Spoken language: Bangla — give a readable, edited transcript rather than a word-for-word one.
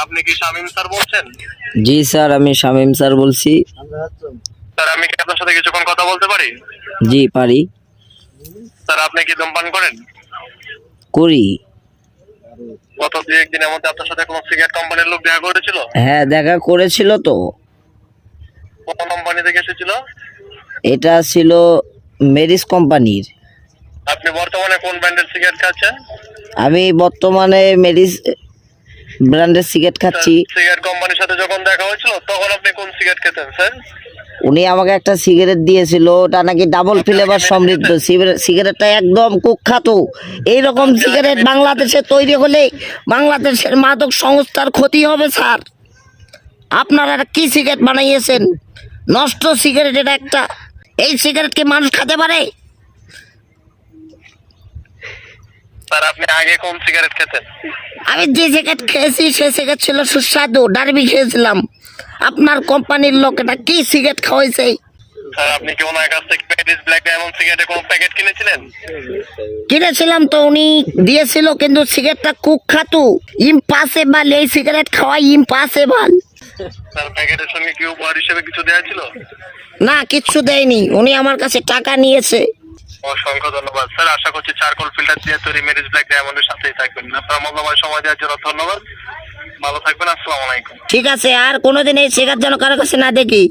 আপনি কি শামীম স্যার বলছেন? জি স্যার, আমি শামীম স্যার বলছি। স্যার আমি কি আপনার সাথে কিছুক্ষণ কথা বলতে পারি? জি পারি। স্যার আপনি কি ধূমপান করেন? করি। গত 2-1 দিনের মধ্যে আপনার সাথে কোনো সিগারেট কোম্পানির লোক দেখা করেছিল? হ্যাঁ, দেখা করেছিল তো। কোন কোম্পানি থেকে এসেছিল? এটা ছিল মেরিস কোম্পানির। আপনি বর্তমানে কোন ব্র্যান্ডের সিগারেট খাচ্ছেন? আমি বর্তমানে মেরিস ব্র্যান্ডের সিগারেট খাচ্ছি। সিগারেট কোম্পানির সাথে যখন দেখা হয়েছিল তখন আপনি কোন সিগারেট খেতেন স্যার? উনি আমাকে একটা সিগারেট দিয়েছিল, ওটা নাকি ডাবল ফ্লেভার সমৃদ্ধ। সিগারেটটা একদম কুখ্যাত। এইরকম সিগারেট বাংলাদেশে তৈরি হলে বাংলাদেশের মাদক সংস্থার ক্ষতি হবে স্যার। আপনারা কি সিগারেট বানাইয়েছেন? নষ্ট সিগারেট এটা একটা। এই সিগারেট কি মানুষ খেতে পারে? স্যার আপনি আগে কোন সিগারেট খেতেন? আমি যে সিগারেট খেয়েছি সে সিগারেট ছিল সুস্বাদু, ডারবি খেয়েছিলাম। আপনার কোম্পানির লোক এটা কি সিগারেট খাওয়াইছে? স্যার আপনি কি ওনার কাছ থেকে প্যারিস ব্ল্যাক ডায়মন্ড সিগারেটের কোন প্যাকেট কিনেছিলেন? কিনেছিলাম তো, উনি দিয়েছিল, কিন্তু সিগারেটটা কুখ্যাত, ইম্পসিবল। এই সিগারেট খাওয়া ইম্পসিবল। স্যার প্যাকেটের সঙ্গে কি উপহার হিসেবে কিছু দেওয়া ছিল? না, কিচ্ছু দেয়নি, উনি আমার কাছে টাকা নিয়েছে। অসংখ্য ধন্যবাদ স্যার। আশা করছি চারকোল ফিল্টার দিয়ে তৈরি মেরিস ব্ল্যাক ডায়মন্ডের সাথেই থাকবেন। আপনার মূল্যবান সময় দেওয়ার জন্য ধন্যবাদ। ভালো থাকবেন। আসসালামু আলাইকুম। ঠিক আছে, আর কোনোদিন এই সিগারেট যেন কারো কাছে না দেখি।